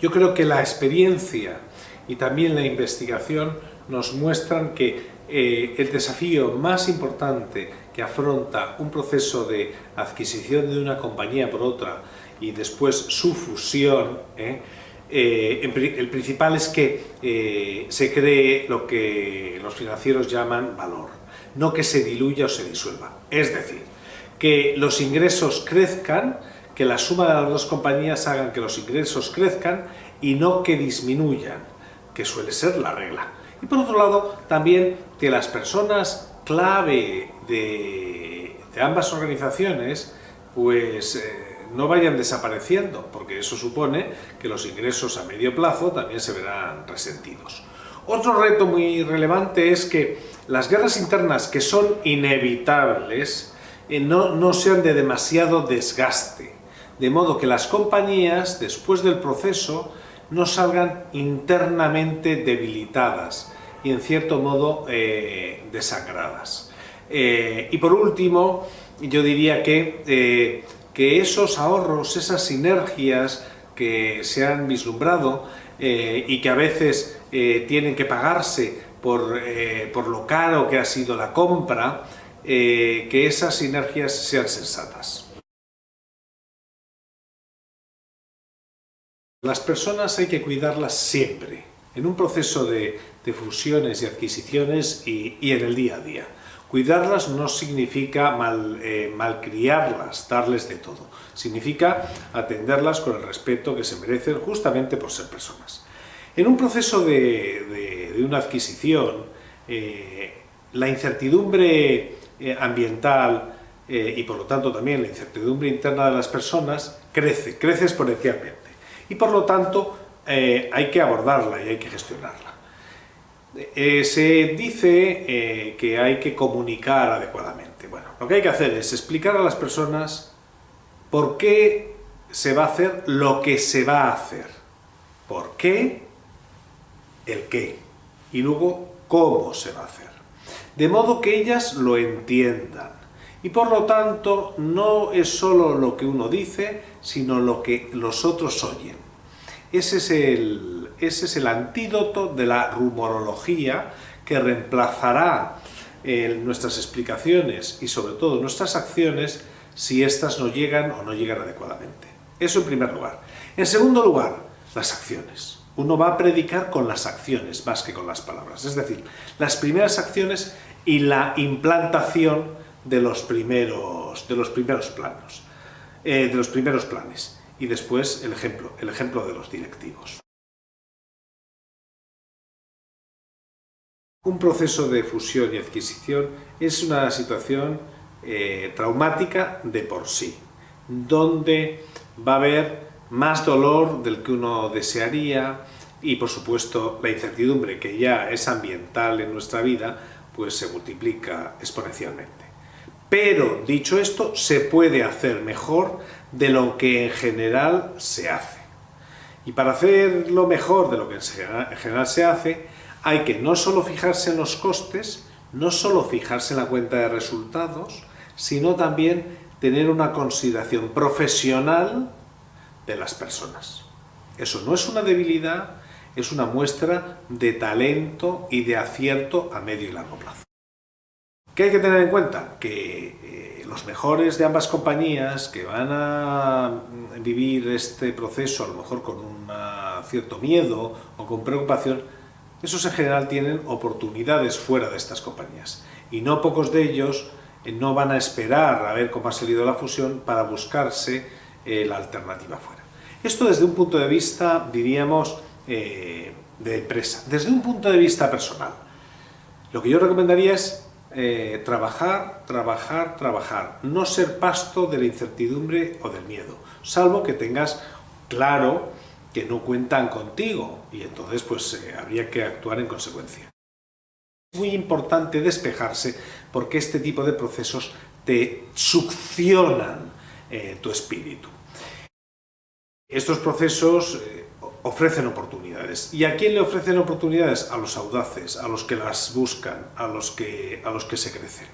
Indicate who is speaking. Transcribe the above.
Speaker 1: Yo creo que la experiencia y también la investigación nos muestran que el desafío más importante que afronta un proceso de adquisición de una compañía por otra y después su fusión, el principal es que se cree lo que los financieros llaman valor, no que se diluya o se disuelva. Es decir, que los ingresos crezcan, que la suma de las dos compañías hagan que los ingresos crezcan y no que disminuyan, que suele ser la regla. Y por otro lado, también que las personas clave de ambas organizaciones pues no vayan desapareciendo, porque eso supone que los ingresos a medio plazo también se verán resentidos. Otro reto muy relevante es que las guerras internas, que son inevitables, no sean de demasiado desgaste, de modo que las compañías, después del proceso, no salgan internamente debilitadas y en cierto modo desangradas. Y por último, yo diría que esos ahorros, esas sinergias que se han vislumbrado y que a veces tienen que pagarse por lo caro que ha sido la compra, que esas sinergias sean sensatas. Las personas hay que cuidarlas siempre, en un proceso de fusiones y adquisiciones y en el día a día. Cuidarlas no significa malcriarlas, darles de todo. Significa atenderlas con el respeto que se merecen justamente por ser personas. En un proceso de una adquisición, la incertidumbre ambiental y por lo tanto también la incertidumbre interna de las personas crece exponencialmente. Y por lo tanto hay que abordarla y hay que gestionarla. Se dice que hay que comunicar adecuadamente. Bueno, lo que hay que hacer es explicar a las personas por qué se va a hacer lo que se va a hacer. ¿Por qué? El qué. Y luego, cómo se va a hacer. De modo que ellas lo entiendan. Y por lo tanto, no es solo lo que uno dice, sino lo que los otros oyen. Ese es el antídoto de la rumorología que reemplazará nuestras explicaciones y sobre todo nuestras acciones si éstas no llegan o no llegan adecuadamente. Eso en primer lugar. En segundo lugar, las acciones. Uno va a predicar con las acciones más que con las palabras. Es decir, las primeras acciones y la implantación de los primeros planos, de los primeros planes. Y después el ejemplo de los directivos. Un proceso de fusión y adquisición es una situación traumática de por sí, donde va a haber más dolor del que uno desearía y, por supuesto, la incertidumbre, que ya es ambiental en nuestra vida, pues se multiplica exponencialmente. Pero, dicho esto, se puede hacer mejor de lo que en general se hace. Y para hacerlo mejor de lo que en general se hace, hay que no solo fijarse en los costes, no solo fijarse en la cuenta de resultados, sino también tener una consideración profesional de las personas. Eso no es una debilidad, es una muestra de talento y de acierto a medio y largo plazo. ¿Qué hay que tener en cuenta? Que los mejores de ambas compañías que van a vivir este proceso a lo mejor con un cierto miedo o con preocupación, esos en general tienen oportunidades fuera de estas compañías y no pocos de ellos no van a esperar a ver cómo ha salido la fusión para buscarse la alternativa fuera. Esto desde un punto de vista, diríamos, de empresa. Desde un punto de vista personal, lo que yo recomendaría es trabajar, no ser pasto de la incertidumbre o del miedo, salvo que tengas claro que no cuentan contigo y entonces pues habría que actuar en consecuencia. Es muy importante despejarse porque este tipo de procesos te succionan tu espíritu. Estos procesos ofrecen oportunidades. ¿Y a quién le ofrecen oportunidades? A los audaces, a los que las buscan, a los que se crecen.